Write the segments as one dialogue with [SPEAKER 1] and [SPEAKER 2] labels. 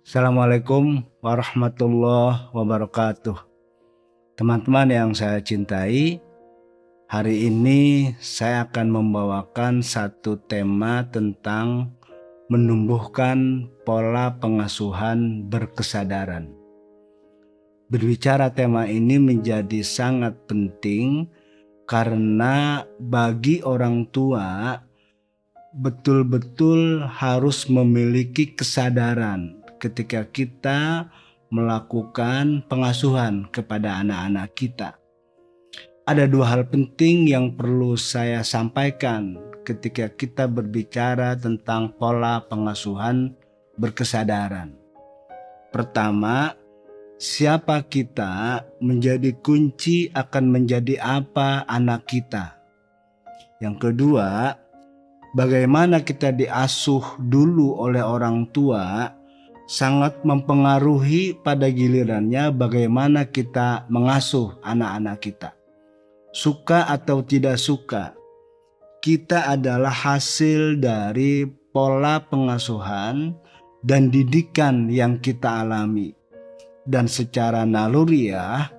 [SPEAKER 1] Assalamualaikum warahmatullahi wabarakatuh. Teman-teman yang saya cintai, hari ini saya akan membawakan satu tema tentang menumbuhkan pola pengasuhan berkesadaran. Berbicara tema ini menjadi sangat penting karena bagi orang tua betul-betul harus memiliki kesadaran ketika kita melakukan pengasuhan kepada anak-anak kita. Ada dua hal penting yang perlu saya sampaikan ketika kita berbicara tentang pola pengasuhan berkesadaran. Pertama, siapa kita menjadi kunci akan menjadi apa anak kita. Yang kedua, bagaimana kita diasuh dulu oleh orang tua sangat mempengaruhi pada gilirannya bagaimana kita mengasuh anak-anak kita. Suka atau tidak suka, kita adalah hasil dari pola pengasuhan dan didikan yang kita alami. Dan secara naluriah,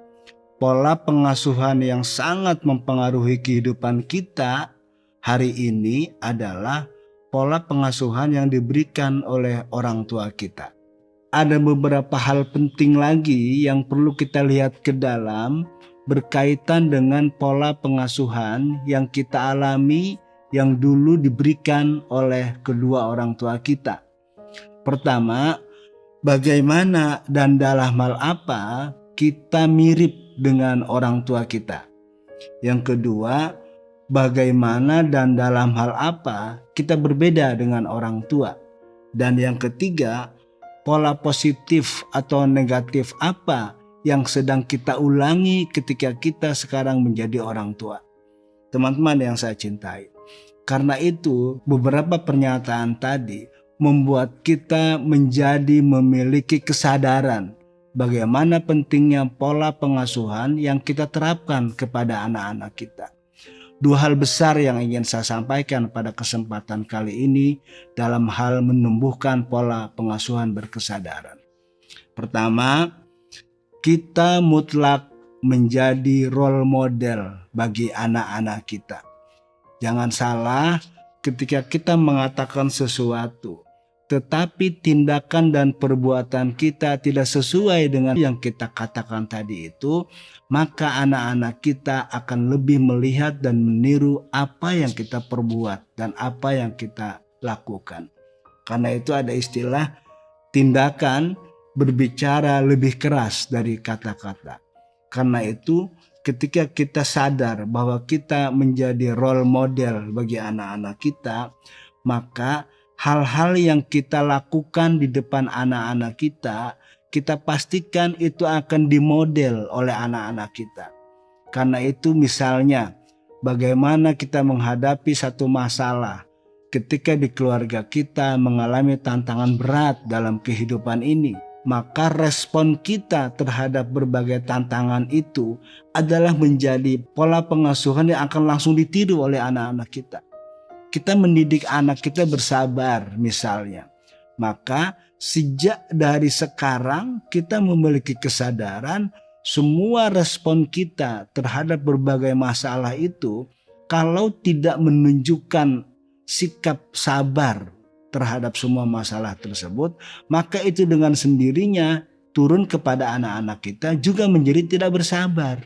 [SPEAKER 1] pola pengasuhan yang sangat mempengaruhi kehidupan kita hari ini adalah pola pengasuhan yang diberikan oleh orang tua kita. Ada beberapa hal penting lagi yang perlu kita lihat ke dalam berkaitan dengan pola pengasuhan yang kita alami yang dulu diberikan oleh kedua orang tua kita. Pertama, bagaimana dan dalam hal apa kita mirip dengan orang tua kita. Yang kedua, bagaimana dan dalam hal apa kita berbeda dengan orang tua. Dan yang ketiga, pola positif atau negatif apa yang sedang kita ulangi ketika kita sekarang menjadi orang tua. Teman-teman yang saya cintai, karena itu beberapa pernyataan tadi membuat kita menjadi memiliki kesadaran bagaimana pentingnya pola pengasuhan yang kita terapkan kepada anak-anak kita. Dua hal besar yang ingin saya sampaikan pada kesempatan kali ini dalam hal menumbuhkan pola pengasuhan berkesadaran. Pertama, kita mutlak menjadi role model bagi anak-anak kita. Jangan salah ketika kita mengatakan sesuatu, tetapi tindakan dan perbuatan kita tidak sesuai dengan yang kita katakan tadi itu, maka anak-anak kita akan lebih melihat dan meniru apa yang kita perbuat dan apa yang kita lakukan. Karena itu ada istilah tindakan berbicara lebih keras dari kata-kata. Karena itu ketika kita sadar bahwa kita menjadi role model bagi anak-anak kita, maka hal-hal yang kita lakukan di depan anak-anak kita pastikan itu akan dimodel oleh anak-anak kita. Karena itu misalnya bagaimana kita menghadapi satu masalah ketika di keluarga kita mengalami tantangan berat dalam kehidupan ini, maka respon kita terhadap berbagai tantangan itu adalah menjadi pola pengasuhan yang akan langsung ditiru oleh anak-anak kita. Kita mendidik anak kita bersabar misalnya. Maka sejak dari sekarang kita memiliki kesadaran semua respon kita terhadap berbagai masalah itu kalau tidak menunjukkan sikap sabar terhadap semua masalah tersebut, maka itu dengan sendirinya turun kepada anak-anak kita juga menjadi tidak bersabar.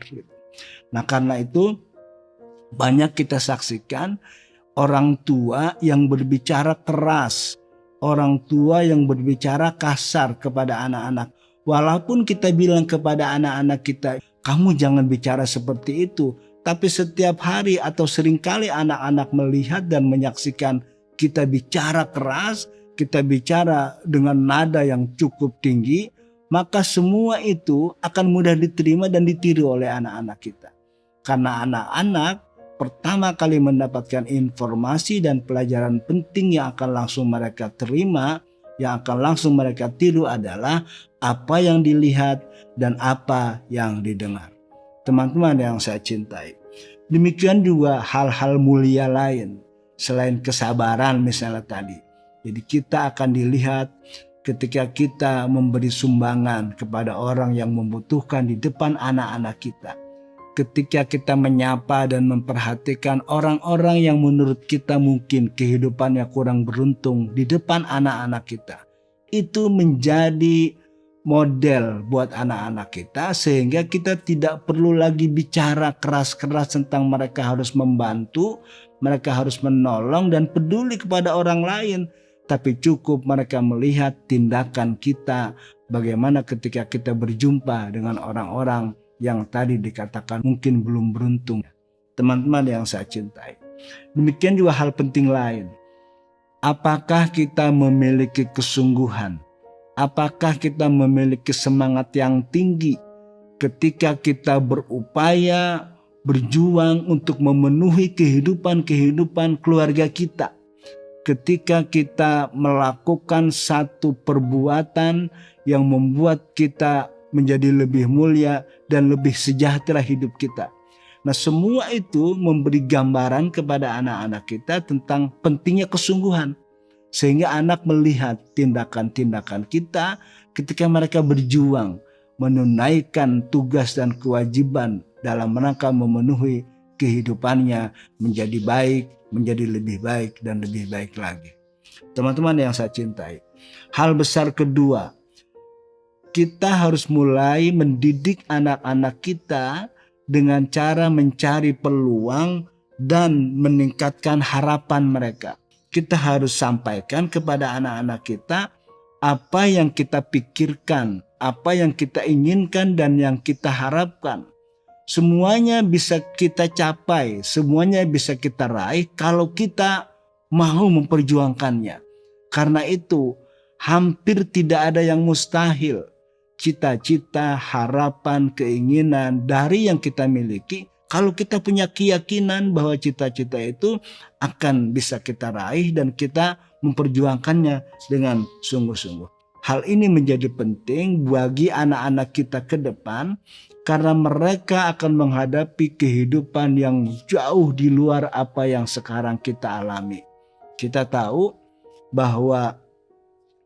[SPEAKER 1] Nah karena itu banyak kita saksikan orang tua yang berbicara keras, orang tua yang berbicara kasar kepada anak-anak. Walaupun kita bilang kepada anak-anak kita, kamu jangan bicara seperti itu. Tapi setiap hari atau seringkali anak-anak melihat dan menyaksikan kita bicara keras, kita bicara dengan nada yang cukup tinggi, maka semua itu akan mudah diterima dan ditiru oleh anak-anak kita. Karena anak-anak pertama kali mendapatkan informasi dan pelajaran penting yang akan langsung mereka terima, yang akan langsung mereka tiru adalah apa yang dilihat dan apa yang didengar. Teman-teman yang saya cintai, demikian juga hal-hal mulia lain selain kesabaran misalnya tadi. Jadi kita akan dilihat ketika kita memberi sumbangan kepada orang yang membutuhkan di depan anak-anak kita, ketika kita menyapa dan memperhatikan orang-orang yang menurut kita mungkin kehidupannya kurang beruntung di depan anak-anak kita, itu menjadi model buat anak-anak kita, sehingga kita tidak perlu lagi bicara keras-keras tentang mereka harus membantu, mereka harus menolong dan peduli kepada orang lain. Tapi cukup mereka melihat tindakan kita, bagaimana ketika kita berjumpa dengan orang-orang yang tadi dikatakan mungkin belum beruntung. Teman-teman yang saya cintai, demikian juga hal penting lain. Apakah kita memiliki kesungguhan? Apakah kita memiliki semangat yang tinggi ketika kita berupaya berjuang untuk memenuhi kehidupan keluarga kita? Ketika kita melakukan satu perbuatan yang membuat kita menjadi lebih mulia dan lebih sejahtera hidup kita. Nah, semua itu memberi gambaran kepada anak-anak kita tentang pentingnya kesungguhan. Sehingga anak melihat tindakan-tindakan kita ketika mereka berjuang menunaikan tugas dan kewajiban dalam rangka memenuhi kehidupannya menjadi baik, menjadi lebih baik dan lebih baik lagi. Teman-teman yang saya cintai, hal besar kedua, kita harus mulai mendidik anak-anak kita dengan cara mencari peluang dan meningkatkan harapan mereka. Kita harus sampaikan kepada anak-anak kita apa yang kita pikirkan, apa yang kita inginkan dan yang kita harapkan. Semuanya bisa kita capai, semuanya bisa kita raih kalau kita mau memperjuangkannya. Karena itu hampir tidak ada yang mustahil. Cita-cita, harapan, keinginan dari yang kita miliki, kalau kita punya keyakinan bahwa cita-cita itu akan bisa kita raih dan kita memperjuangkannya dengan sungguh-sungguh. Hal ini menjadi penting bagi anak-anak kita ke depan karena mereka akan menghadapi kehidupan yang jauh di luar apa yang sekarang kita alami. Kita tahu bahwa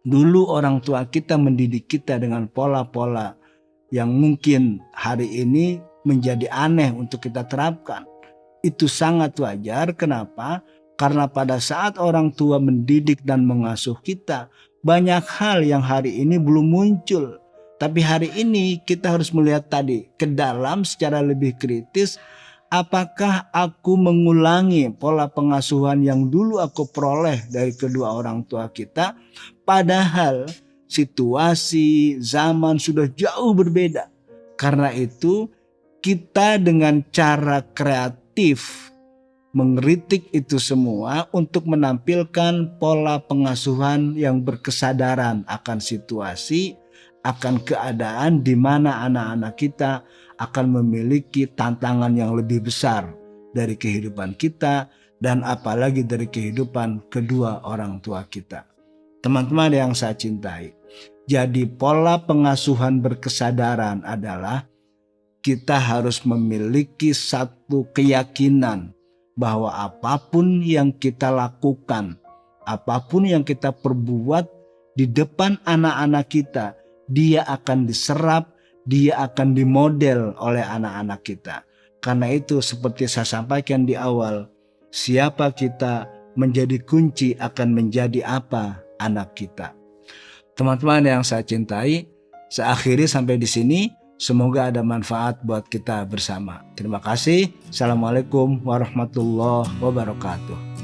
[SPEAKER 1] dulu orang tua kita mendidik kita dengan pola-pola yang mungkin hari ini menjadi aneh untuk kita terapkan. Itu sangat wajar. Kenapa? Karena pada saat orang tua mendidik dan mengasuh kita, banyak hal yang hari ini belum muncul. Tapi hari ini kita harus melihat tadi ke dalam secara lebih kritis. Apakah aku mengulangi pola pengasuhan yang dulu aku peroleh dari kedua orang tua kita? Padahal situasi zaman sudah jauh berbeda. Karena itu kita dengan cara kreatif mengkritik itu semua untuk menampilkan pola pengasuhan yang berkesadaran akan situasi, akan keadaan di mana anak-anak kita akan memiliki tantangan yang lebih besar dari kehidupan kita dan apalagi dari kehidupan kedua orang tua kita. Teman-teman yang saya cintai, jadi pola pengasuhan berkesadaran adalah kita harus memiliki satu keyakinan bahwa apapun yang kita lakukan, apapun yang kita perbuat di depan anak-anak kita, dia akan diserap, dia akan dimodel oleh anak-anak kita. Karena itu seperti saya sampaikan di awal, siapa kita menjadi kunci akan menjadi apa anak kita. Teman-teman yang saya cintai, saya akhiri sampai di sini. Semoga ada manfaat buat kita bersama. Terima kasih. Assalamualaikum warahmatullahi wabarakatuh.